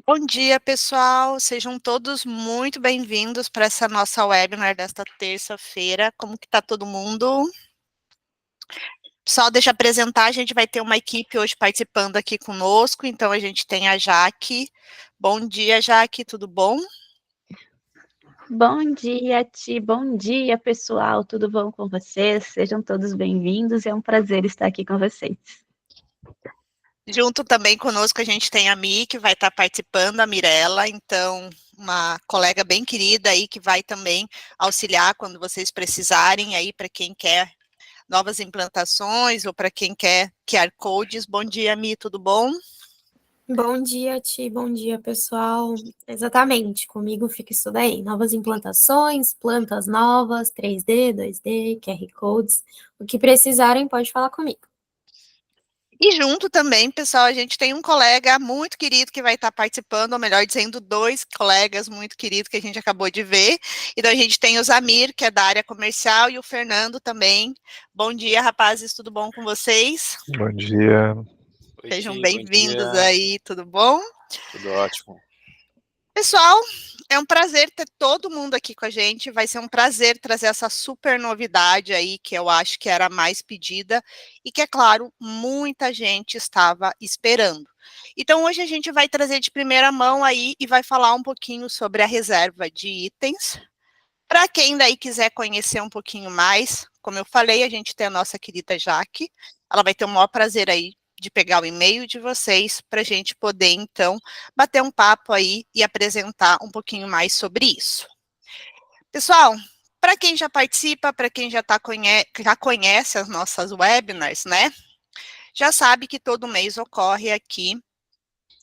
Bom dia, pessoal. Sejam todos muito bem-vindos para essa nossa webinar desta terça-feira. Como que está todo mundo? Pessoal, deixa eu apresentar, a gente vai ter uma equipe hoje participando aqui conosco, então a gente tem a Jaque. Bom dia, Jaque, tudo bom? Bom dia, Ti. Bom dia, pessoal. Tudo bom com vocês? Sejam todos bem-vindos. É um prazer estar aqui com vocês. Junto também conosco a gente tem a Mi, que vai estar participando, a Mirella, então uma colega bem querida aí que vai também auxiliar quando vocês precisarem aí para quem quer novas implantações ou para quem quer QR Codes. Bom dia, Mi, tudo bom? Bom dia, Ti. Bom dia, pessoal. Exatamente, comigo fica isso daí. Novas implantações, plantas novas, 3D, 2D, QR Codes. O que precisarem, pode falar comigo. E junto também, pessoal, a gente tem um colega muito querido que vai estar participando, ou melhor dizendo, dois colegas muito queridos que a gente acabou de ver. Então, a gente tem o Zamir, que é da área comercial, e o Fernando também. Bom dia, rapazes, tudo bom com vocês? Bom dia. Sejam bem-vindos aí, tudo bom? Tudo ótimo. Pessoal, é um prazer ter todo mundo aqui com a gente, vai ser um prazer trazer essa super novidade aí, que eu acho que era a mais pedida, e que, é claro, muita gente estava esperando. Então, hoje a gente vai trazer de primeira mão aí, e vai falar um pouquinho sobre a reserva de itens. Para quem daí quiser conhecer um pouquinho mais, como eu falei, a gente tem a nossa querida Jaque, ela vai ter o maior prazer aí de pegar o e-mail de vocês para a gente poder, então, bater um papo aí e apresentar um pouquinho mais sobre isso. Pessoal, para quem já participa, para quem já conhece as nossas webinars, né, já sabe que todo mês ocorre aqui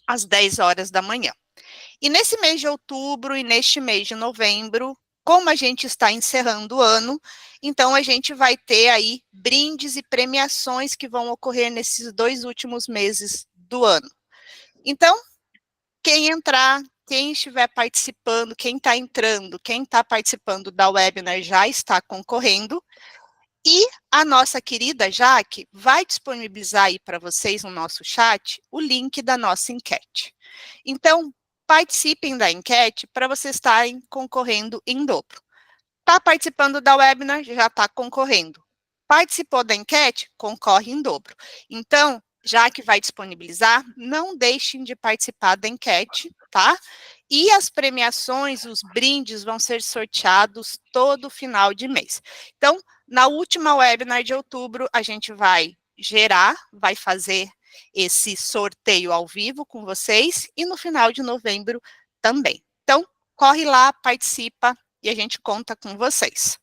às 10 horas da manhã. E nesse mês de outubro e neste mês de novembro, como a gente está encerrando o ano, então a gente vai ter aí brindes e premiações que vão ocorrer nesses 2 últimos meses do ano. Então, quem entrar, quem estiver participando, quem está entrando, quem está participando da webinar já está concorrendo. E a nossa querida Jaque vai disponibilizar aí para vocês no nosso chat o link da nossa enquete. Então, participem da enquete para vocês estarem concorrendo em dobro. Está participando da webinar, já está concorrendo. Participou da enquete, concorre em dobro. Então, já que vai disponibilizar, não deixem de participar da enquete, tá? E as premiações, os brindes vão ser sorteados todo final de mês. Então, na última webinar de outubro, a gente vai vai fazer esse sorteio ao vivo com vocês, e no final de novembro também. Então, corre lá, participa, e a gente conta com vocês.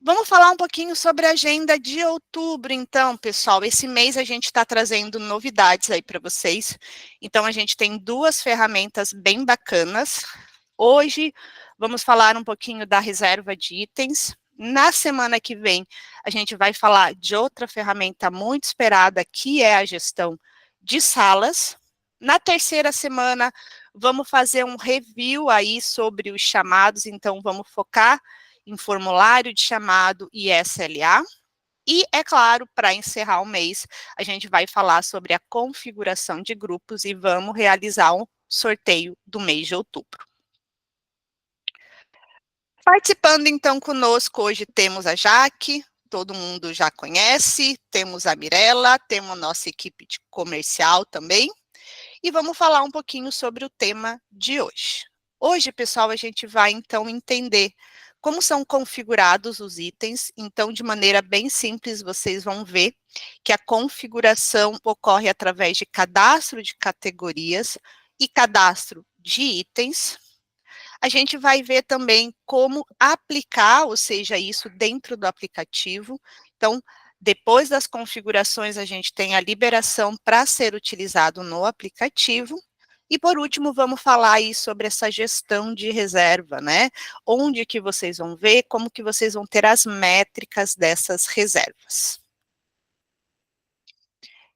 Vamos falar um pouquinho sobre a agenda de outubro, então, pessoal. Esse mês a gente está trazendo novidades aí para vocês. Então, a gente tem 2 ferramentas bem bacanas. Hoje, vamos falar um pouquinho da reserva de itens. Na semana que vem, a gente vai falar de outra ferramenta muito esperada, que é a gestão de salas. Na terceira semana, vamos fazer um review aí sobre os chamados, então vamos focar em formulário de chamado e SLA. E, é claro, para encerrar o mês, a gente vai falar sobre a configuração de grupos e vamos realizar um sorteio do mês de outubro. Participando, então, conosco hoje temos a Jaque, todo mundo já conhece, temos a Mirella, temos a nossa equipe de comercial também, e vamos falar um pouquinho sobre o tema de hoje. Hoje, pessoal, a gente vai, então, entender como são configurados os itens. Então, de maneira bem simples, vocês vão ver que a configuração ocorre através de cadastro de categorias e cadastro de itens. A gente vai ver também como aplicar, ou seja, isso dentro do aplicativo. Então, depois das configurações, a gente tem a liberação para ser utilizado no aplicativo. E, por último, vamos falar aí sobre essa gestão de reserva, né? Onde que vocês vão ver, como que vocês vão ter as métricas dessas reservas.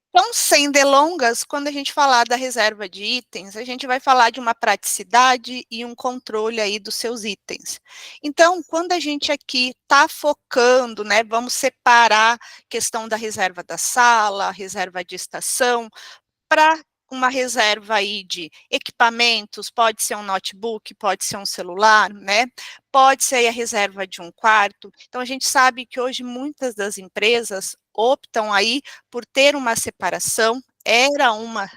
Então, sem delongas, quando a gente falar da reserva de itens, a gente vai falar de uma praticidade e um controle aí dos seus itens. Então, quando a gente aqui está focando, né, vamos separar a questão da reserva da sala, reserva de estação, para uma reserva aí de equipamentos, pode ser um notebook, pode ser um celular, né? Pode ser aí a reserva de um quarto. Então, a gente sabe que hoje muitas das empresas optam aí por ter uma separação, era uma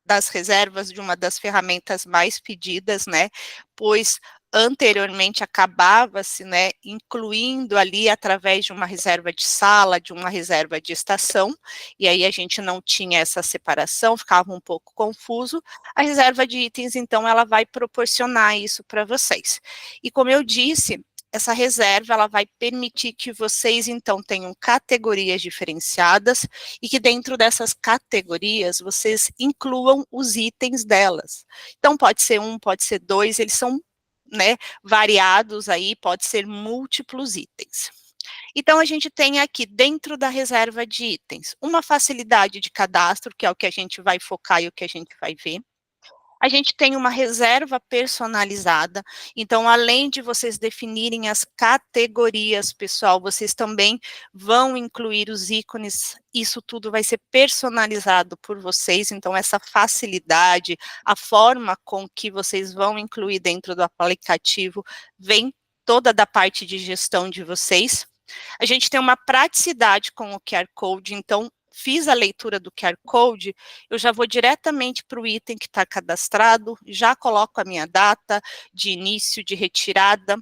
das reservas de uma das ferramentas mais pedidas, né? Pois anteriormente acabava-se, né, incluindo ali através de uma reserva de sala, de uma reserva de estação, e aí a gente não tinha essa separação, ficava um pouco confuso. A reserva de itens, então, ela vai proporcionar isso para vocês. E como eu disse, essa reserva, ela vai permitir que vocês, então, tenham categorias diferenciadas e que dentro dessas categorias vocês incluam os itens delas. Então, pode ser um, pode ser dois, eles são, né, variados aí, pode ser múltiplos itens. Então, a gente tem aqui, dentro da reserva de itens, uma facilidade de cadastro, que é o que a gente vai focar e o que a gente vai ver. A gente tem uma reserva personalizada, então, além de vocês definirem as categorias, pessoal, vocês também vão incluir os ícones, isso tudo vai ser personalizado por vocês, então, essa facilidade, a forma com que vocês vão incluir dentro do aplicativo, vem toda da parte de gestão de vocês. A gente tem uma praticidade com o QR Code, então, fiz a leitura do QR Code, eu já vou diretamente para o item que está cadastrado, já coloco a minha data de início de retirada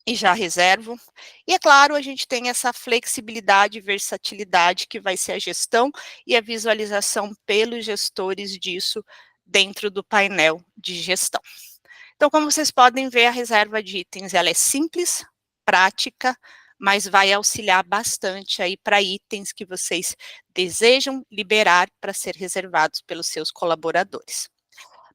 e já reservo. E é claro, a gente tem essa flexibilidade e versatilidade que vai ser a gestão e a visualização pelos gestores disso dentro do painel de gestão. Então, como vocês podem ver, a reserva de itens, ela é simples, prática, mas vai auxiliar bastante aí para itens que vocês desejam liberar para ser reservados pelos seus colaboradores.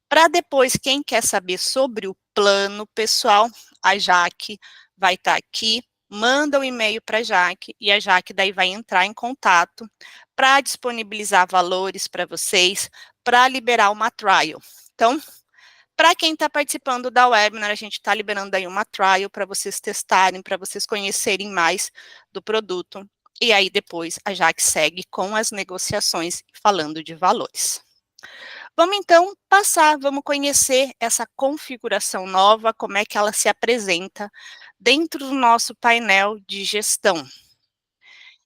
Para depois, quem quer saber sobre o plano, pessoal, a Jaque vai estar aqui, manda um e-mail para a Jaque, e a Jaque daí vai entrar em contato para disponibilizar valores para vocês, para liberar uma trial. Então, para quem está participando da webinar, a gente está liberando aí uma trial para vocês testarem, para vocês conhecerem mais do produto. E aí depois a Jaque segue com as negociações falando de valores. Vamos então passar, vamos conhecer essa configuração nova, como é que ela se apresenta dentro do nosso painel de gestão.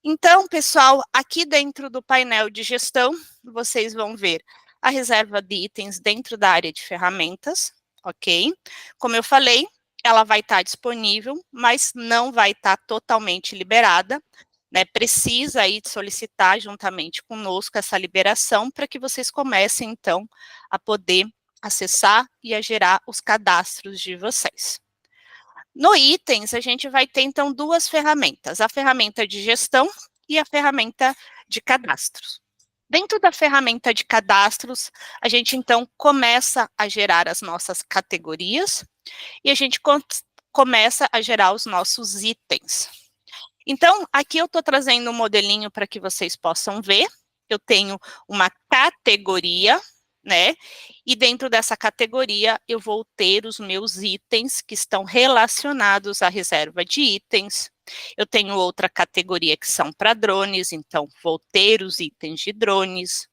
Então, pessoal, aqui dentro do painel de gestão, vocês vão ver a reserva de itens dentro da área de ferramentas, ok? Como eu falei, ela vai estar disponível, mas não vai estar totalmente liberada, né? Precisa aí solicitar juntamente conosco essa liberação para que vocês comecem, então, a poder acessar e a gerar os cadastros de vocês. No itens, a gente vai ter, então, duas ferramentas, a ferramenta de gestão e a ferramenta de cadastros. Dentro da ferramenta de cadastros, a gente, então, começa a gerar as nossas categorias e a gente começa a gerar os nossos itens. Então, aqui eu estou trazendo um modelinho para que vocês possam ver. Eu tenho uma categoria, né? E dentro dessa categoria, eu vou ter os meus itens que estão relacionados à reserva de itens. Eu tenho outra categoria que são para drones, então vou ter os itens de drones.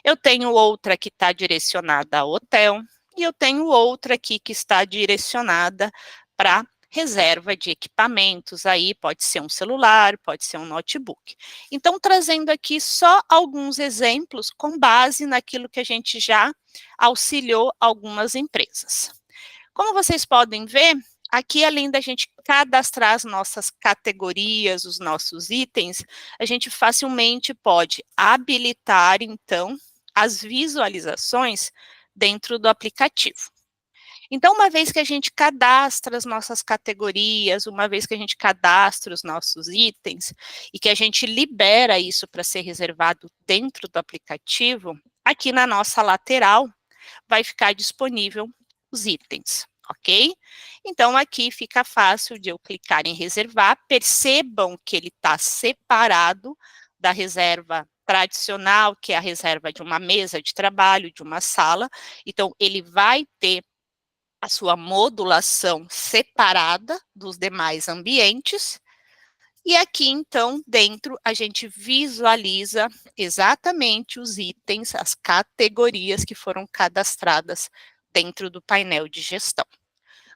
Eu tenho outra que está direcionada a hotel. E eu tenho outra aqui que está direcionada para reserva de equipamentos, aí pode ser um celular, pode ser um notebook. Então, trazendo aqui só alguns exemplos com base naquilo que a gente já auxiliou algumas empresas. Como vocês podem ver, aqui além da gente cadastrar as nossas categorias, os nossos itens, a gente facilmente pode habilitar, então, as visualizações dentro do aplicativo. Então, uma vez que a gente cadastra as nossas categorias, uma vez que a gente cadastra os nossos itens e que a gente libera isso para ser reservado dentro do aplicativo, aqui na nossa lateral vai ficar disponível os itens, ok? Então, aqui fica fácil de eu clicar em reservar. Percebam que ele está separado da reserva tradicional, que é a reserva de uma mesa de trabalho, de uma sala. Então, ele vai ter a sua modulação separada dos demais ambientes, E aqui, então, dentro, a gente visualiza exatamente os itens, as categorias que foram cadastradas dentro do painel de gestão.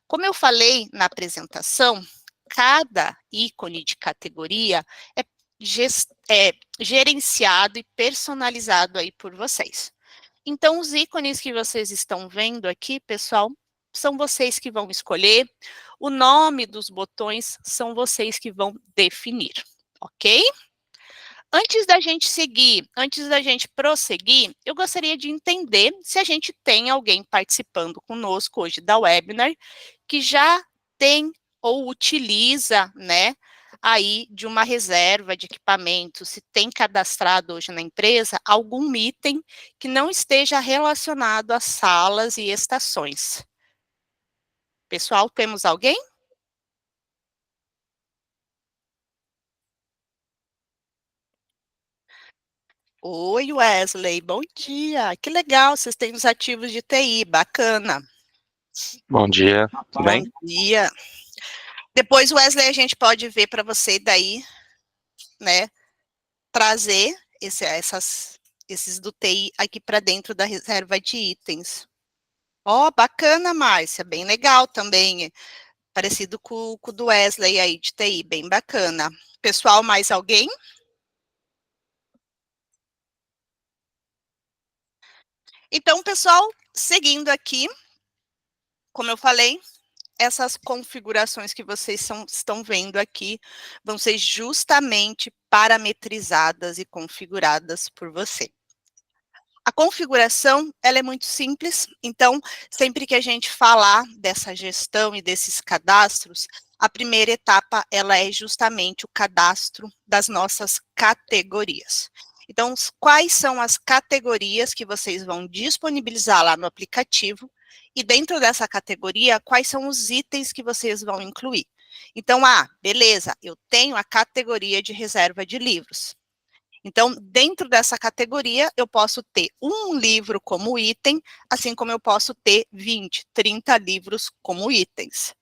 Como eu falei na apresentação, cada ícone de categoria é gerenciado e personalizado aí por vocês. Então, os ícones que vocês estão vendo aqui, pessoal, são vocês que vão escolher. O nome dos botões são vocês que vão definir, ok? Antes da gente seguir, antes da gente prosseguir, eu gostaria de entender se a gente tem alguém participando conosco hoje da webinar que já tem ou utiliza, né, aí de uma reserva de equipamentos, se tem cadastrado hoje na empresa algum item que não esteja relacionado às salas e estações. Pessoal, temos alguém? Oi, Wesley, bom dia. Que legal, vocês têm os ativos de TI, bacana. Bom dia, tudo bem? Bom dia. Depois, Wesley, a gente pode ver para você daí, né, trazer esses do TI aqui para dentro da reserva de itens. Ó, bacana, Márcia, bem legal também, parecido com o do Wesley aí de TI, bem bacana. Pessoal, mais alguém? Então, pessoal, seguindo aqui, como eu falei, essas configurações que vocês estão vendo aqui vão ser justamente parametrizadas e configuradas por você. A configuração, ela é muito simples, então, sempre que a gente falar dessa gestão e desses cadastros, a primeira etapa, ela é justamente o cadastro das nossas categorias. Então, quais são as categorias que vocês vão disponibilizar lá no aplicativo, e dentro dessa categoria, quais são os itens que vocês vão incluir. Então, beleza, eu tenho a categoria de reserva de livros. Então, dentro dessa categoria, eu posso ter um livro como item, assim como eu posso ter 20, 30 livros como itens.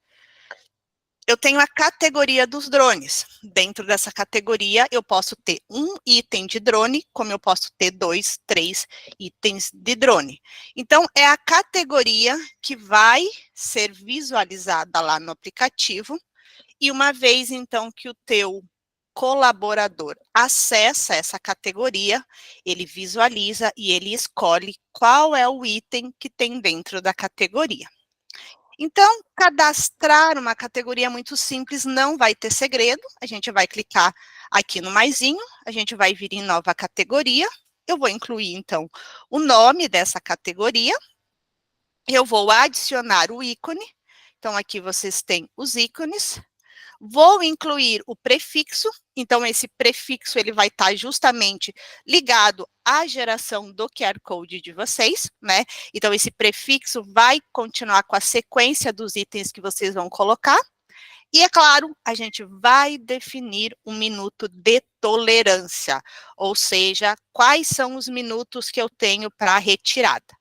Eu tenho a categoria dos drones. Dentro dessa categoria, eu posso ter um item de drone, como eu posso ter 2, 3 itens de drone. Então, é a categoria que vai ser visualizada lá no aplicativo, e uma vez, então, que o teu colaborador acessa essa categoria, ele visualiza e ele escolhe qual é o item que tem dentro da categoria. Então, cadastrar uma categoria é muito simples, não vai ter segredo, a gente vai clicar aqui no maisinho, a gente vai vir em nova categoria, eu vou incluir, então, o nome dessa categoria, eu vou adicionar o ícone, então aqui vocês têm os ícones, vou incluir o prefixo, então esse prefixo ele vai estar justamente ligado à geração do QR Code de vocês, né? Então esse prefixo vai continuar com a sequência dos itens que vocês vão colocar. E é claro, a gente vai definir um minuto de tolerância, ou seja, quais são os minutos que eu tenho para retirada.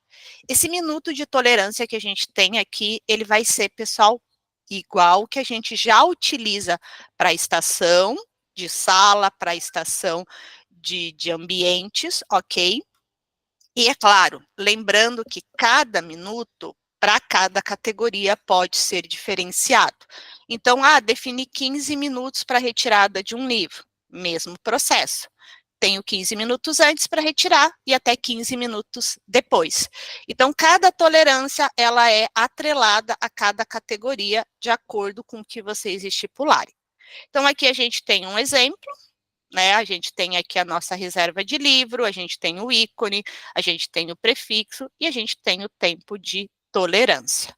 Esse minuto de tolerância que a gente tem aqui, ele vai ser, pessoal, igual que a gente já utiliza para a estação de sala, para a estação de ambientes, ok? E é claro, lembrando que cada minuto, para cada categoria, pode ser diferenciado. Então, defini 15 minutos para retirada de um livro, mesmo processo. Tenho 15 minutos antes para retirar e até 15 minutos depois. Então, cada tolerância, ela é atrelada a cada categoria, de acordo com o que vocês estipularem. Então, aqui a gente tem um exemplo, né? A gente tem aqui a nossa reserva de livro, a gente tem o ícone, a gente tem o prefixo e a gente tem o tempo de tolerância.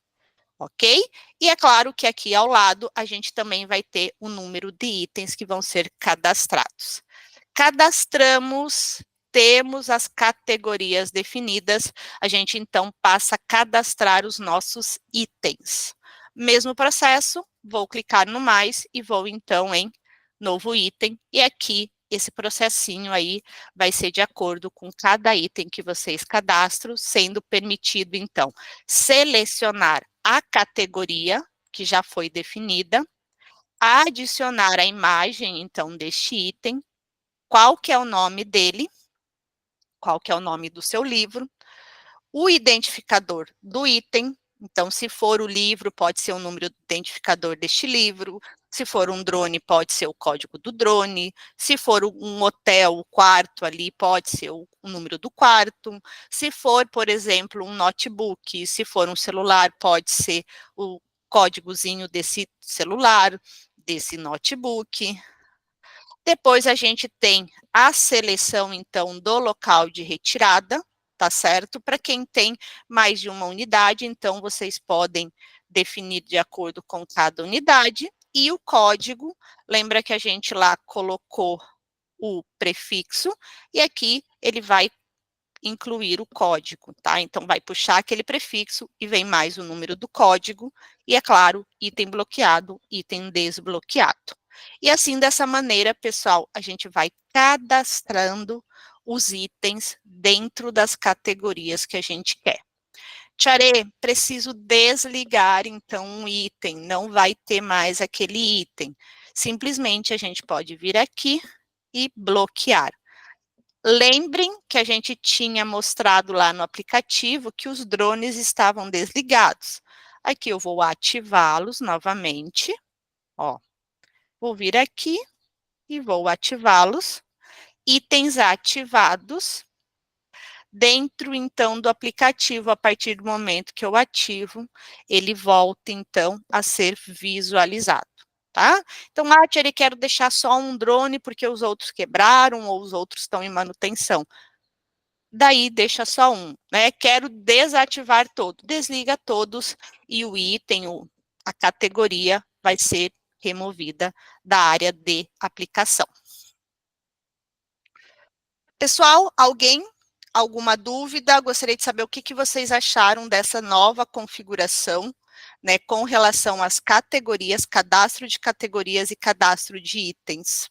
Ok? E é claro que aqui ao lado a gente também vai ter o número de itens que vão ser cadastrados. Cadastramos, temos as categorias definidas, a gente então passa a cadastrar os nossos itens. Mesmo processo, vou clicar no mais e vou então em novo item, e aqui esse processinho aí vai ser de acordo com cada item que vocês cadastram, sendo permitido então selecionar a categoria que já foi definida, adicionar a imagem, então, deste item, qual que é o nome dele, qual que é o nome do seu livro, o identificador do item. Então, se for o livro, pode ser o número do identificador deste livro. Se for um drone, pode ser o código do drone. Se for um hotel, o quarto ali, pode ser o número do quarto. Se for, por exemplo, um notebook, se for um celular, pode ser o códigozinho desse celular, desse notebook. Depois a gente tem a seleção, então, do local de retirada, tá certo? Para quem tem mais de uma unidade, então, vocês podem definir de acordo com cada unidade. E o código, lembra que a gente lá colocou o prefixo, e aqui ele vai incluir o código, tá? Então, vai puxar aquele prefixo e vem mais o número do código, e é claro, item bloqueado, item desbloqueado. E assim, dessa maneira, pessoal, a gente vai cadastrando os itens dentro das categorias que a gente quer. Tcharê, preciso desligar, então, um item, não vai ter mais aquele item. Simplesmente a gente pode vir aqui e bloquear. Lembrem que a gente tinha mostrado lá no aplicativo que os drones estavam desligados. Aqui eu vou ativá-los novamente, ó. Vou vir aqui e vou ativá-los. Itens ativados. Dentro, então, do aplicativo, a partir do momento que eu ativo, ele volta, então, a ser visualizado, tá? Então, Tia, eu quero deixar só um drone porque os outros quebraram ou os outros estão em manutenção. Daí, deixa só um, né? Quero desativar todo. Desliga todos e o item, a categoria vai ser removida da área de aplicação. Pessoal, alguma dúvida? Gostaria de saber o que vocês acharam dessa nova configuração, né, com relação às categorias, cadastro de categorias e cadastro de itens.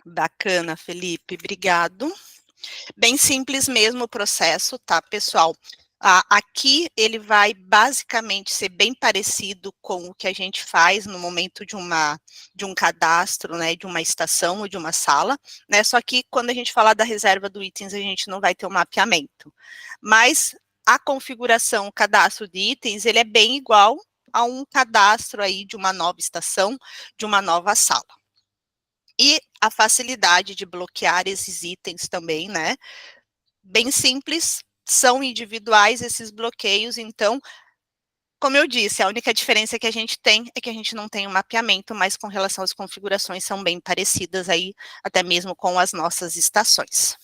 Bacana, Felipe, obrigado. Bem simples mesmo o processo, tá, pessoal? Aqui ele vai basicamente ser bem parecido com o que a gente faz no momento de um cadastro, né, de uma estação ou de uma sala, né, só que quando a gente falar da reserva do itens, a gente não vai ter o mapeamento. Mas a configuração, o cadastro de itens, ele é bem igual a um cadastro aí de uma nova estação, de uma nova sala. E a facilidade de bloquear esses itens também, né, bem simples, são individuais esses bloqueios, então, como eu disse, a única diferença que a gente tem é que a gente não tem um mapeamento, mas com relação às configurações são bem parecidas aí, até mesmo com as nossas estações.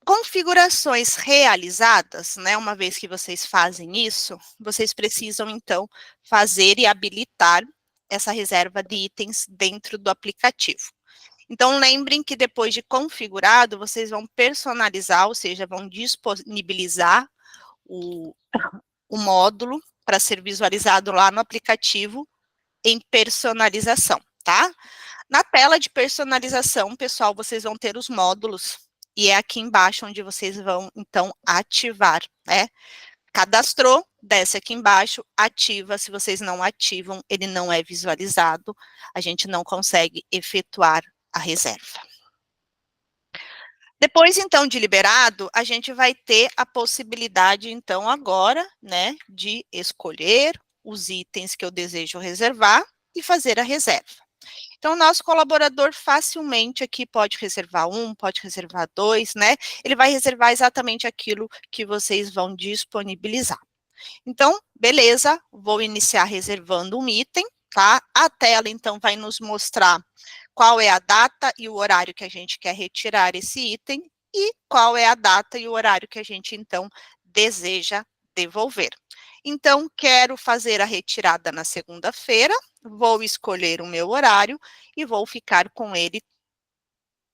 Configurações realizadas, né, uma vez que vocês fazem isso, vocês precisam, então, fazer e habilitar essa reserva de itens dentro do aplicativo. Então, lembrem que depois de configurado, vocês vão personalizar, ou seja, vão disponibilizar o módulo para ser visualizado lá no aplicativo em personalização, tá? Na tela de personalização, pessoal, vocês vão ter os módulos, e é aqui embaixo onde vocês vão, então, ativar, né? Cadastrou, desce aqui embaixo, ativa. Se vocês não ativam, ele não é visualizado, a gente não consegue efetuar a reserva. Depois, então, de liberado, a gente vai ter a possibilidade, então, agora, né, de escolher os itens que eu desejo reservar e fazer a reserva. Então, o nosso colaborador facilmente aqui pode reservar um, pode reservar dois, né? Ele vai reservar exatamente aquilo que vocês vão disponibilizar. Então, beleza, vou iniciar reservando um item, tá? A tela, então, vai nos mostrar qual é a data e o horário que a gente quer retirar esse item e qual é a data e o horário que a gente, então, deseja devolver. Então, quero fazer a retirada na segunda-feira, vou escolher o meu horário e vou ficar com ele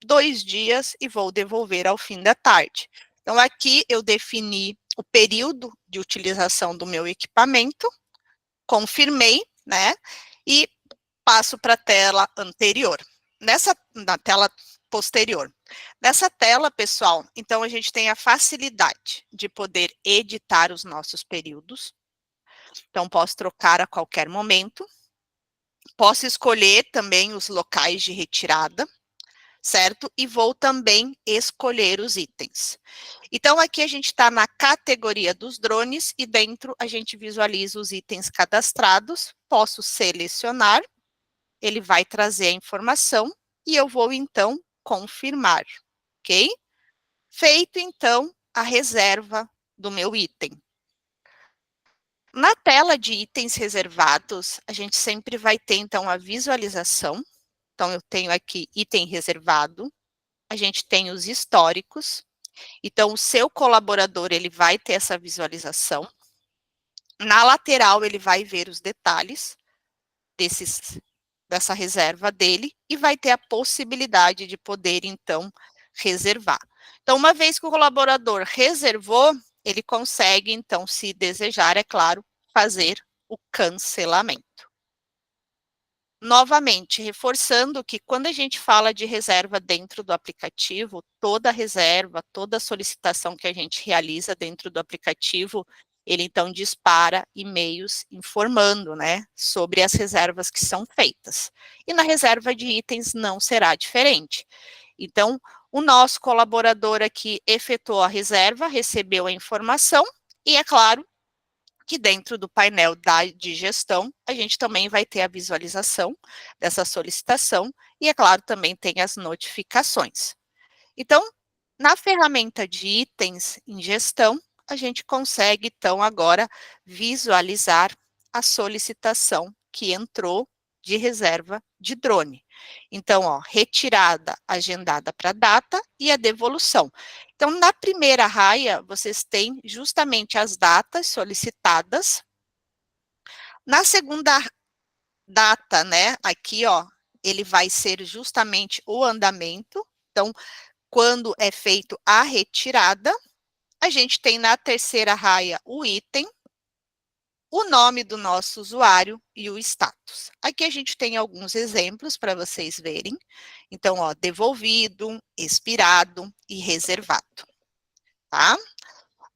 2 dias e vou devolver ao fim da tarde. Então, aqui eu defini o período de utilização do meu equipamento, confirmei, né, e passo para a tela anterior. Na tela posterior, Nessa tela, pessoal, então a gente tem a facilidade de poder editar os nossos períodos. Então, posso trocar a qualquer momento. Posso escolher também os locais de retirada, certo? E vou também escolher os itens. Então, aqui a gente está na categoria dos drones e dentro a gente visualiza os itens cadastrados. Posso selecionar, ele vai trazer a informação e eu vou, então, confirmar, ok? Feito, então, a reserva do meu item. Na tela de itens reservados, a gente sempre vai ter, então, a visualização. Então, eu tenho aqui item reservado, a gente tem os históricos. Então, o seu colaborador, ele vai ter essa visualização. Na lateral, ele vai ver os detalhes dessa reserva dele e vai ter a possibilidade de poder, então, reservar. Então, uma vez que o colaborador reservou, ele consegue, então, se desejar, é claro, fazer o cancelamento. Novamente, reforçando que quando a gente fala de reserva dentro do aplicativo, toda reserva, toda solicitação que a gente realiza dentro do aplicativo, ele então dispara e-mails informando, né, sobre as reservas que são feitas. E na reserva de itens não será diferente. Então, o nosso colaborador aqui efetuou a reserva, recebeu a informação e, é claro, que dentro do painel de gestão, a gente também vai ter a visualização dessa solicitação e, é claro, também tem as notificações. Então, na ferramenta de itens em gestão, a gente consegue, então, agora visualizar a solicitação que entrou de reserva de drone. Então, ó, retirada agendada para data e a devolução. Então, na primeira raia, vocês têm justamente as datas solicitadas. Na segunda data, né, aqui, ó, ele vai ser justamente o andamento. Então, quando é feito a retirada, a gente tem na terceira raia o item, o nome do nosso usuário e o status. Aqui a gente tem alguns exemplos para vocês verem. Então, ó, devolvido, expirado e reservado, tá?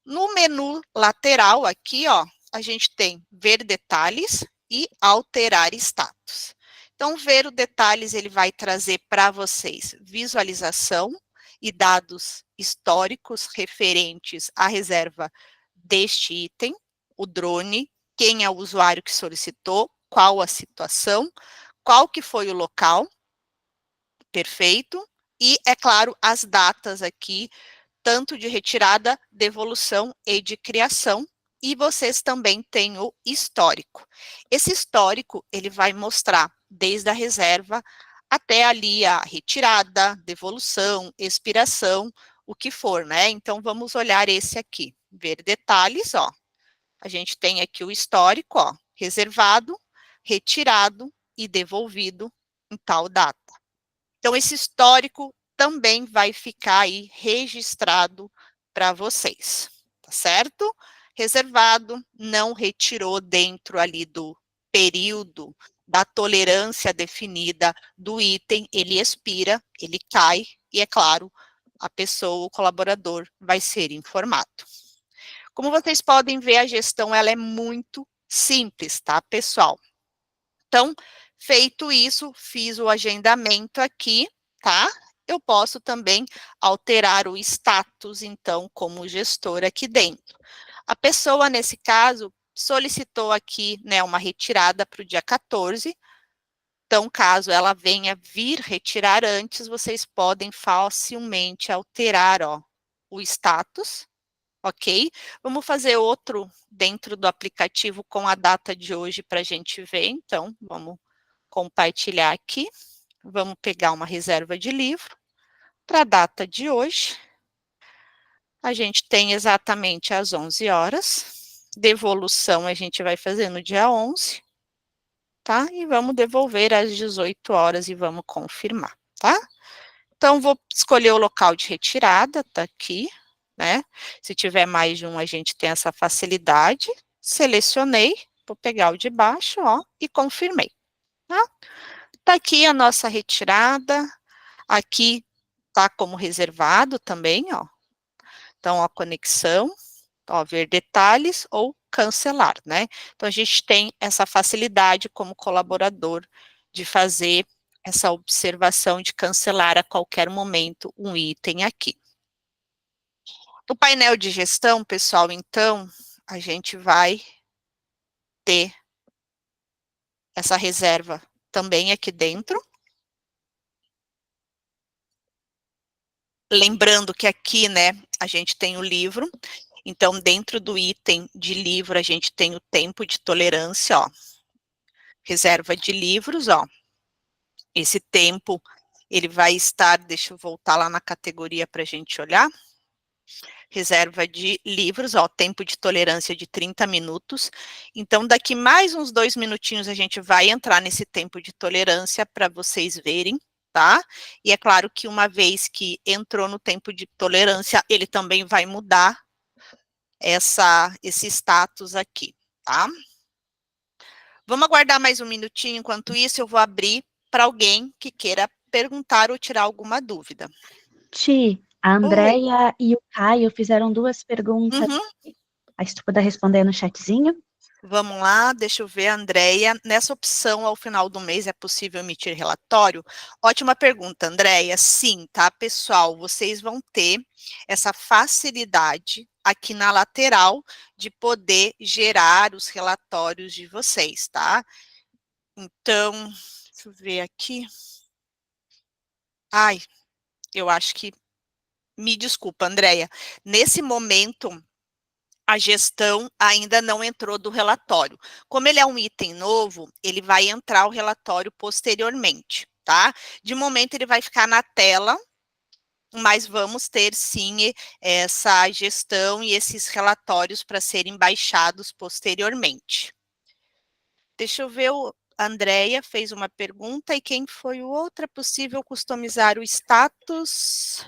No menu lateral aqui, ó, a gente tem ver detalhes e alterar status. Então, ver os detalhes, ele vai trazer para vocês visualização e dados históricos referentes à reserva deste item, o drone, quem é o usuário que solicitou, qual a situação, qual que foi o local, perfeito, e, é claro, as datas aqui, tanto de retirada, devolução e de criação, e vocês também têm o histórico. Esse histórico, ele vai mostrar desde a reserva até ali a retirada, devolução, expiração, o que for, né? Então, vamos olhar esse aqui, ver detalhes, ó. A gente tem aqui o histórico, ó, reservado, retirado e devolvido em tal data. Então, esse histórico também vai ficar aí registrado para vocês, tá certo? Reservado, não retirou dentro ali do período da tolerância definida do item, ele expira, ele cai e, é claro, a pessoa, o colaborador, vai ser informado. Como vocês podem ver, a gestão ela é muito simples, tá, pessoal? Então, feito isso, fiz o agendamento aqui, tá? Eu posso também alterar o status, então, como gestor aqui dentro. A pessoa, nesse caso, solicitou aqui, né, uma retirada para o dia 14. Então, caso ela venha vir retirar antes, vocês podem facilmente alterar, ó, o status. Ok? Vamos fazer outro dentro do aplicativo com a data de hoje para a gente ver. Então, vamos compartilhar aqui. Vamos pegar uma reserva de livro para a data de hoje. A gente tem exatamente às 11 horas. Devolução a gente vai fazer no dia 11. Tá? E vamos devolver às 18 horas e vamos confirmar, tá? Então, vou escolher o local de retirada, tá aqui. Né? Se tiver mais de um, a gente tem essa facilidade. Selecionei, vou pegar o de baixo, ó, e confirmei. Tá? Tá aqui a nossa retirada. Aqui tá como reservado também, ó. Então, a conexão, ó, ver detalhes ou cancelar, né? Então, a gente tem essa facilidade como colaborador de fazer essa observação de cancelar a qualquer momento um item aqui. No painel de gestão, pessoal, então, a gente vai ter essa reserva também aqui dentro. Lembrando que aqui, né, a gente tem o livro. Então, dentro do item de livro, a gente tem o tempo de tolerância, ó. Reserva de livros, ó. Esse tempo, ele vai estar, deixa eu voltar lá na categoria para a gente olhar. Reserva de livros, ó, tempo de tolerância de 30 minutos. Então, daqui mais uns 2 minutinhos, a gente vai entrar nesse tempo de tolerância para vocês verem, tá? E é claro que uma vez que entrou no tempo de tolerância, ele também vai mudar esse status aqui, tá? Vamos aguardar mais um minutinho, enquanto isso eu vou abrir para alguém que queira perguntar ou tirar alguma dúvida. Ti, a Andrea e o Caio fizeram 2 perguntas. Uhum. Aí, se tu puder responder no chatzinho. Vamos lá, deixa eu ver, Andréia. Nessa opção, ao final do mês, é possível emitir relatório? Ótima pergunta, Andréia. Sim, tá, pessoal? Vocês vão ter essa facilidade aqui na lateral de poder gerar os relatórios de vocês, tá? Então, deixa eu ver aqui. Ai, eu acho que... Me desculpa, Andréia. Nesse momento, a gestão ainda não entrou do relatório. Como ele é um item novo, ele vai entrar o relatório posteriormente, tá? De momento, ele vai ficar na tela, mas vamos ter, sim, essa gestão e esses relatórios para serem baixados posteriormente. Deixa eu ver, a Andrea fez uma pergunta, e quem foi o outro? É possível customizar o status?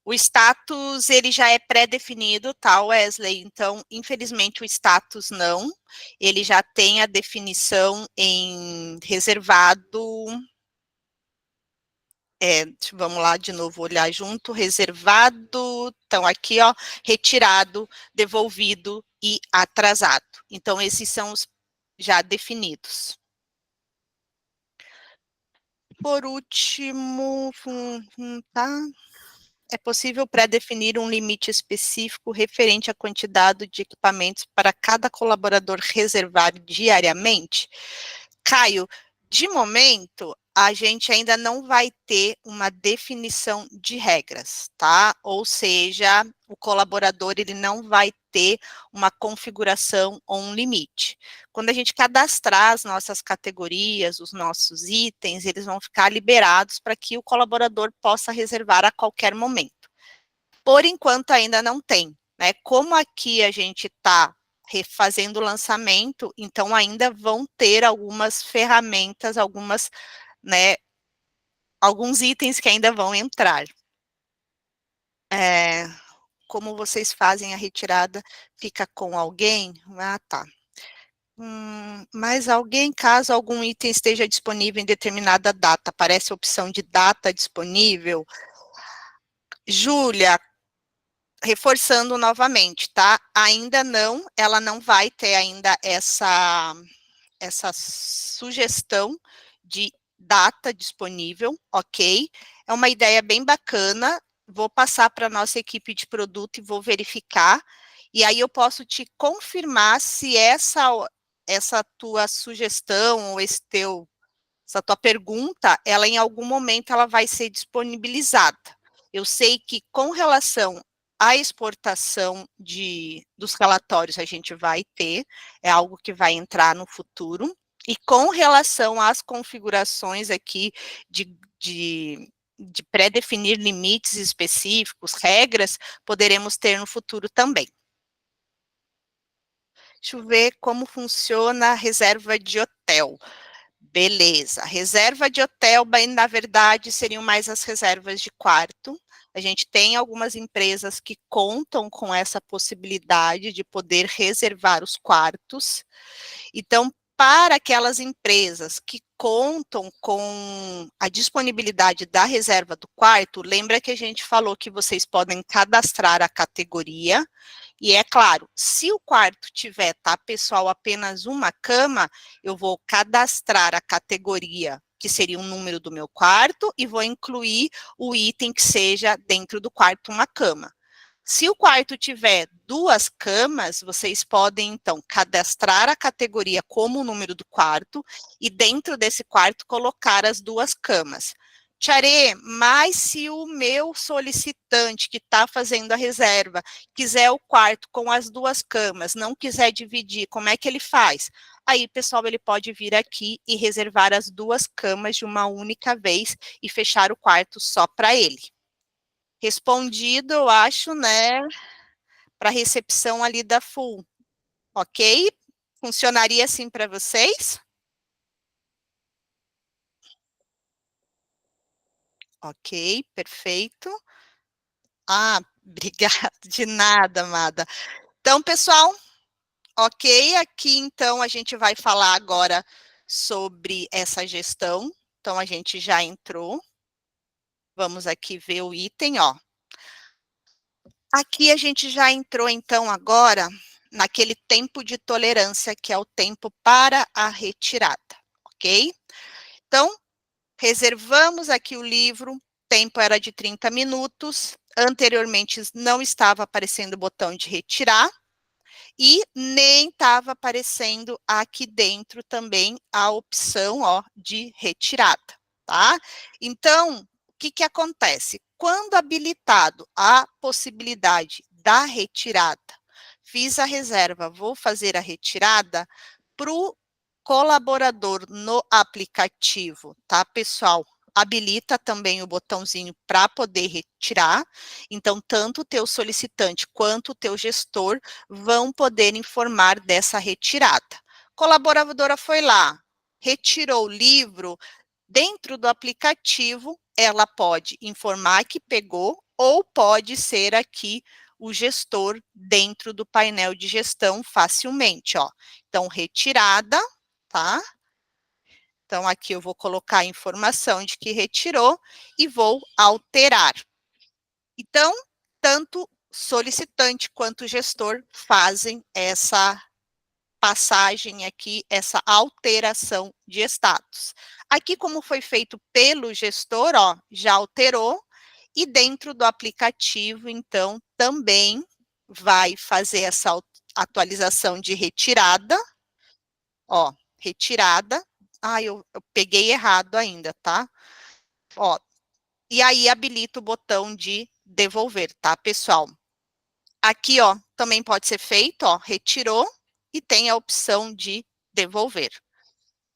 O status, ele já é pré-definido, tá, Wesley? Então, infelizmente, o status não. Ele já tem a definição em reservado. Vamos lá de novo olhar junto. Reservado. Então, aqui, ó, retirado, devolvido e atrasado. Então, esses são os já definidos. Por último, tá? É possível pré-definir um limite específico referente à quantidade de equipamentos para cada colaborador reservar diariamente? Caio, de momento, a gente ainda não vai ter uma definição de regras, tá? Ou seja, o colaborador, ele não vai ter uma configuração ou um limite. Quando a gente cadastrar as nossas categorias, os nossos itens, eles vão ficar liberados para que o colaborador possa reservar a qualquer momento. Por enquanto, ainda não tem, né? Como aqui a gente está refazendo o lançamento, então ainda vão ter algumas ferramentas, algumas, né, alguns itens que ainda vão entrar. Como vocês fazem a retirada, fica com alguém? Ah, tá. Mas alguém, caso algum item esteja disponível em determinada data, aparece a opção de data disponível. Júlia, reforçando novamente, tá? Ainda não, ela não vai ter ainda essa sugestão de data disponível, ok? É uma ideia bem bacana, vou passar para a nossa equipe de produto e vou verificar, e aí eu posso te confirmar se essa tua sugestão, ou essa tua pergunta, ela em algum momento ela vai ser disponibilizada. Eu sei que com relação à exportação dos relatórios a gente vai ter, é algo que vai entrar no futuro, e com relação às configurações aqui de pré-definir limites específicos, regras, poderemos ter no futuro também. Deixa eu ver como funciona a reserva de hotel. Beleza, reserva de hotel, bem, na verdade, seriam mais as reservas de quarto. A gente tem algumas empresas que contam com essa possibilidade de poder reservar os quartos. Então, para aquelas empresas que contam com a disponibilidade da reserva do quarto, lembra que a gente falou que vocês podem cadastrar a categoria, e é claro, se o quarto tiver, tá, pessoal, apenas uma cama, eu vou cadastrar a categoria, que seria o número do meu quarto, e vou incluir o item que seja dentro do quarto uma cama. Se o quarto tiver 2 camas, vocês podem, então, cadastrar a categoria como o número do quarto e dentro desse quarto colocar as 2 camas. Tcharê, mas se o meu solicitante que está fazendo a reserva quiser o quarto com as 2 camas, não quiser dividir, como é que ele faz? Aí, pessoal, ele pode vir aqui e reservar as 2 camas de uma única vez e fechar o quarto só para ele. Respondido, eu acho, né, para a recepção ali da Full. Ok? Funcionaria assim para vocês? Ok, perfeito. Ah, obrigada, de nada, amada. Então, pessoal, ok, aqui então a gente vai falar agora sobre essa gestão. Então, a gente já entrou. Vamos aqui ver o item, ó. Aqui a gente já entrou, então, agora, naquele tempo de tolerância, que é o tempo para a retirada, ok? Então, reservamos aqui o livro, o tempo era de 30 minutos, anteriormente não estava aparecendo o botão de retirar, e nem estava aparecendo aqui dentro também a opção, ó, de retirada, tá? Então, o que acontece? Quando habilitado a possibilidade da retirada, fiz a reserva, vou fazer a retirada, para o colaborador no aplicativo, tá, pessoal? Habilita também o botãozinho para poder retirar, então tanto o teu solicitante quanto o teu gestor vão poder informar dessa retirada. Colaboradora foi lá, retirou o livro, dentro do aplicativo, ela pode informar que pegou, ou pode ser aqui o gestor dentro do painel de gestão facilmente, ó. Então, retirada, tá? Então, aqui eu vou colocar a informação de que retirou e vou alterar. Então, tanto solicitante quanto gestor fazem essa passagem aqui, essa alteração de status. Aqui, como foi feito pelo gestor, ó, já alterou, e dentro do aplicativo, então, também vai fazer essa atualização de retirada, ó, retirada. Ah, eu peguei errado ainda, tá? Ó, e aí habilita o botão de devolver, tá, pessoal? Aqui, ó, também pode ser feito, ó, retirou, e tem a opção de devolver.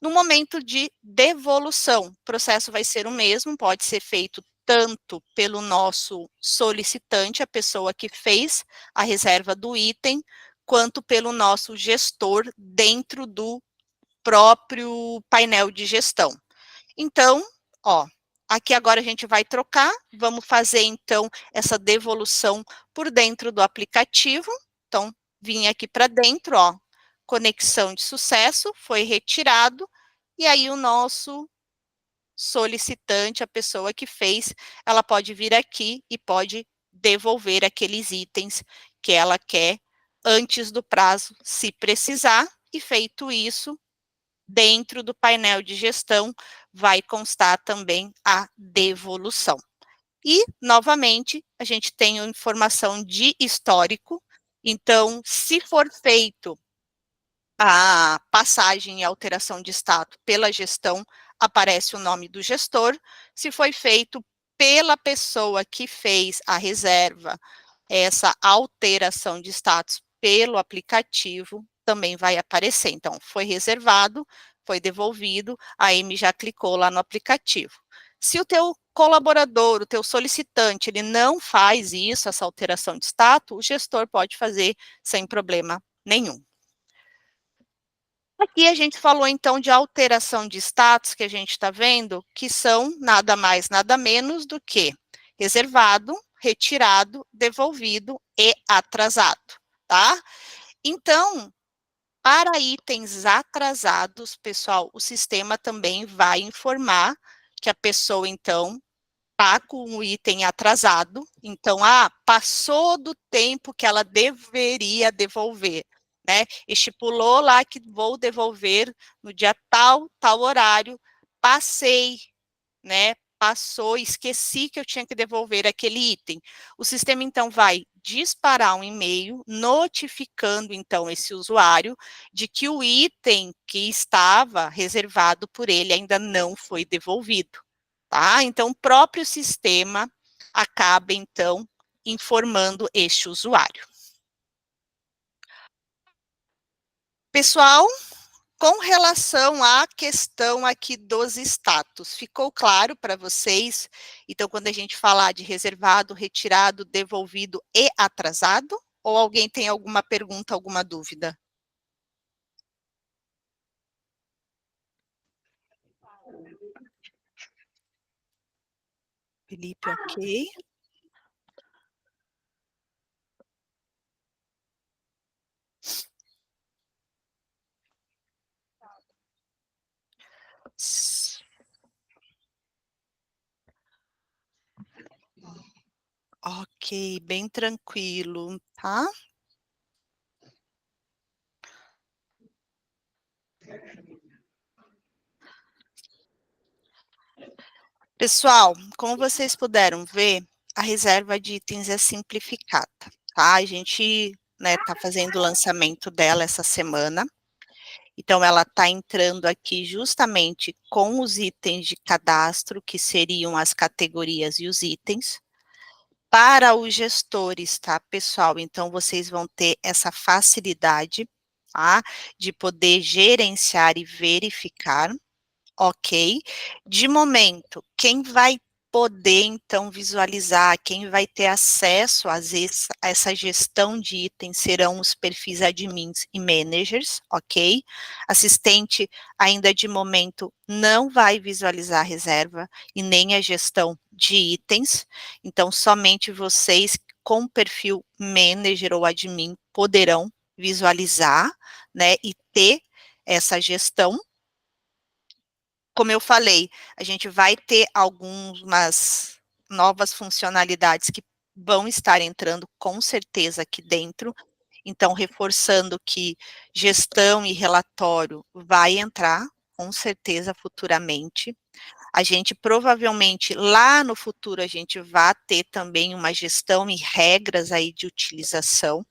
No momento de devolução, o processo vai ser o mesmo, pode ser feito tanto pelo nosso solicitante, a pessoa que fez a reserva do item, quanto pelo nosso gestor dentro do próprio painel de gestão. Então, ó, aqui agora a gente vai trocar, vamos fazer então essa devolução por dentro do aplicativo. Então, vim aqui para dentro, ó, conexão de sucesso, foi retirado, e aí o nosso solicitante, a pessoa que fez, ela pode vir aqui e pode devolver aqueles itens que ela quer antes do prazo, se precisar, e feito isso, dentro do painel de gestão, vai constar também a devolução. E, novamente, a gente tem a informação de histórico, então, se for feito a passagem e alteração de status pela gestão, aparece o nome do gestor. Se foi feito pela pessoa que fez a reserva, essa alteração de status pelo aplicativo, também vai aparecer. Então, foi reservado, foi devolvido, a Amy já clicou lá no aplicativo. Se o teu colaborador, o teu solicitante, ele não faz isso, essa alteração de status, o gestor pode fazer sem problema nenhum. Aqui a gente falou, então, de alteração de status, que a gente está vendo, que são nada mais, nada menos do que reservado, retirado, devolvido e atrasado, tá? Então, Para itens atrasados, pessoal, o sistema também vai informar que a pessoa, então, está com o item atrasado. Então, passou do tempo que ela deveria devolver, né? Estipulou lá que vou devolver no dia tal, tal horário, passei, né? Passou, esqueci que eu tinha que devolver aquele item. O sistema, então, vai disparar um e-mail notificando, então, esse usuário de que o item que estava reservado por ele ainda não foi devolvido, tá? Então, o próprio sistema acaba, então, informando este usuário. Pessoal, com relação à questão aqui dos status, ficou claro para vocês? Então, quando a gente falar de reservado, retirado, devolvido e atrasado? Ou alguém tem alguma pergunta, alguma dúvida? Felipe, ok. Ok, bem tranquilo, tá? Pessoal, como vocês puderam ver, a reserva de itens é simplificada, tá? A gente, né, tá fazendo o lançamento dela essa semana. Então, ela está entrando aqui justamente com os itens de cadastro, que seriam as categorias e os itens, para os gestores, tá, pessoal? Então, vocês vão ter essa facilidade, tá, de poder gerenciar e verificar. Ok. De momento, quem vai poder, então, visualizar, quem vai ter acesso a essa gestão de itens serão os perfis admins e managers, ok? Assistente, ainda de momento, não vai visualizar a reserva e nem a gestão de itens, então, somente vocês com perfil manager ou admin poderão visualizar, né, e ter essa gestão. Como eu falei, a gente vai ter algumas novas funcionalidades que vão estar entrando com certeza aqui dentro. Então, reforçando que gestão e relatório vai entrar com certeza futuramente. A gente provavelmente lá no futuro a gente vai ter também uma gestão e regras aí de utilização.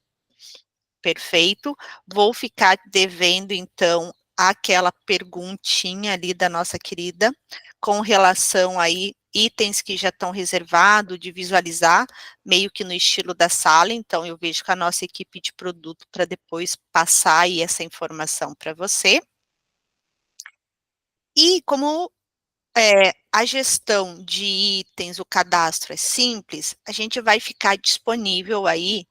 Perfeito. Vou ficar devendo, então, aquela perguntinha ali da nossa querida, com relação aí, itens que já estão reservados, de visualizar, meio que no estilo da sala, então eu vejo com a nossa equipe de produto para depois passar aí essa informação para você. E como a gestão de itens, o cadastro é simples, a gente vai ficar disponível aí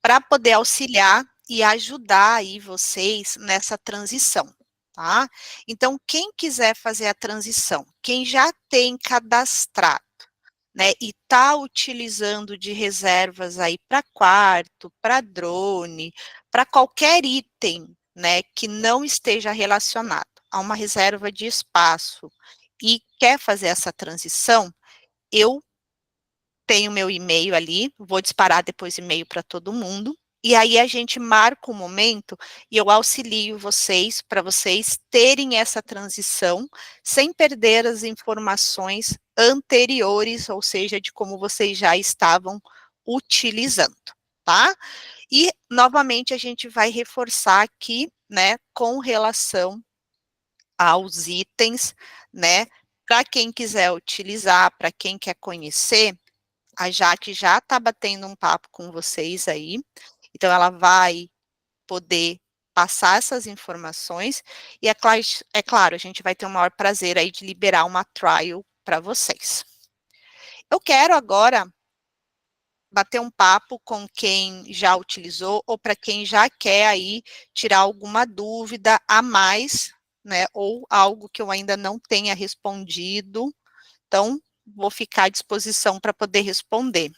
para poder auxiliar e ajudar aí vocês nessa transição, tá? Então, quem quiser fazer a transição, quem já tem cadastrado, né, e está utilizando de reservas aí para quarto, para drone, para qualquer item, né, que não esteja relacionado a uma reserva de espaço e quer fazer essa transição, eu tenho meu e-mail ali, vou disparar depois e-mail para todo mundo, e aí a gente marca o momento e eu auxilio vocês para vocês terem essa transição sem perder as informações anteriores, ou seja, de como vocês já estavam utilizando, tá? E novamente a gente vai reforçar aqui, né, com relação aos itens, né, para quem quiser utilizar, para quem quer conhecer, a Jaque já está batendo um papo com vocês aí, então ela vai poder passar essas informações, e é claro, a gente vai ter o maior prazer aí de liberar uma trial para vocês. Eu quero agora bater um papo com quem já utilizou, ou para quem já quer aí tirar alguma dúvida a mais, né, ou algo que eu ainda não tenha respondido, então vou ficar à disposição para poder responder.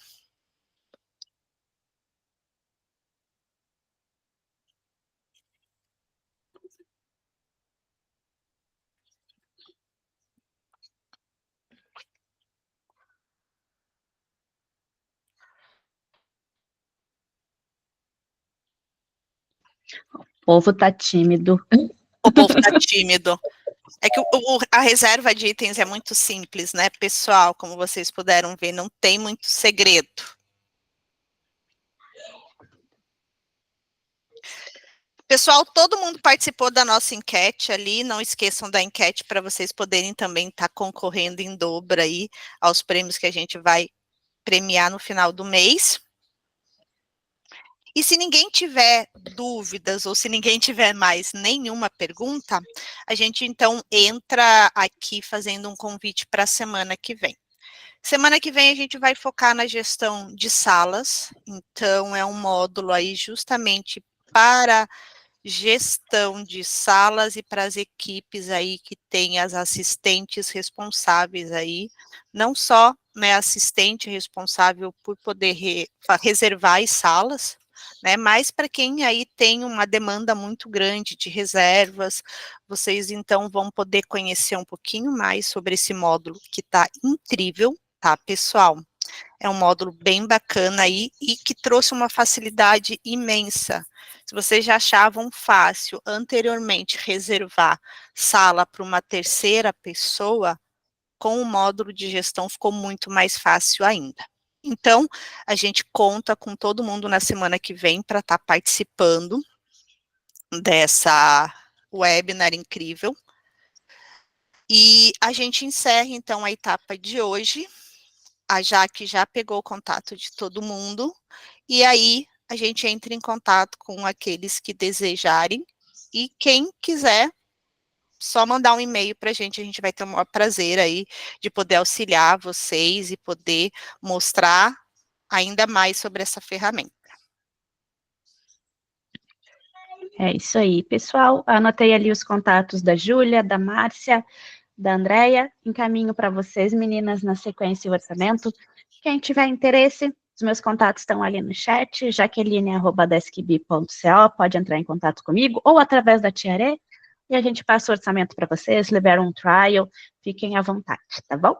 O povo tá tímido. O povo tá tímido. É que a reserva de itens é muito simples, né, pessoal? Como vocês puderam ver, não tem muito segredo. Pessoal, todo mundo participou da nossa enquete ali, não esqueçam da enquete para vocês poderem também estar concorrendo em dobro aí aos prêmios que a gente vai premiar no final do mês. E se ninguém tiver dúvidas ou se ninguém tiver mais nenhuma pergunta, a gente então entra aqui fazendo um convite para a semana que vem. Semana que vem a gente vai focar na gestão de salas, então é um módulo aí justamente para gestão de salas e para as equipes aí que tem as assistentes responsáveis aí, não só, né, assistente responsável por poder reservar as salas, né, mas para quem aí tem uma demanda muito grande de reservas, vocês então vão poder conhecer um pouquinho mais sobre esse módulo que está incrível, tá, pessoal? É um módulo bem bacana aí e que trouxe uma facilidade imensa. Se vocês já achavam fácil anteriormente reservar sala para uma terceira pessoa, com o módulo de gestão ficou muito mais fácil ainda. Então, a gente conta com todo mundo na semana que vem para estar participando dessa webinar incrível. E a gente encerra, então, a etapa de hoje. A Jaque já pegou o contato de todo mundo, e aí a gente entra em contato com aqueles que desejarem, e quem quiser, só mandar um e-mail para a gente vai ter o maior prazer aí de poder auxiliar vocês e poder mostrar ainda mais sobre essa ferramenta. É isso aí, pessoal. Anotei ali os contatos da Júlia, da Márcia, da Andréia. Encaminho para vocês, meninas, na sequência o orçamento. Quem tiver interesse, os meus contatos estão ali no chat, jaqueline@deskb.co, pode entrar em contato comigo, ou através da Tiare, e a gente passa o orçamento para vocês, libera um trial, fiquem à vontade, tá bom?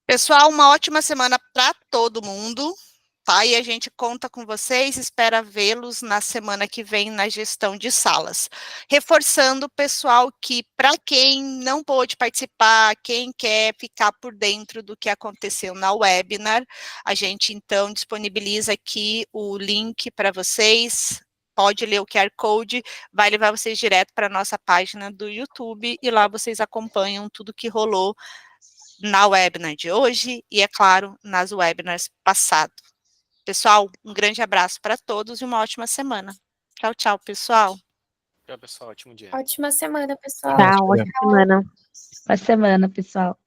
Pessoal, uma ótima semana para todo mundo, tá? E a gente conta com vocês, espera vê-los na semana que vem na gestão de salas. Reforçando, pessoal, que para quem não pôde participar, quem quer ficar por dentro do que aconteceu na webinar, a gente então disponibiliza aqui o link para vocês. Pode ler o QR Code, vai levar vocês direto para a nossa página do YouTube e lá vocês acompanham tudo que rolou na webinar de hoje e, é claro, nas webinars passados. Pessoal, um grande abraço para todos e uma ótima semana. Tchau, tchau, pessoal. Tchau, pessoal. Ótimo dia. Ótima semana, pessoal. Tchau, ótima semana. Boa semana, pessoal.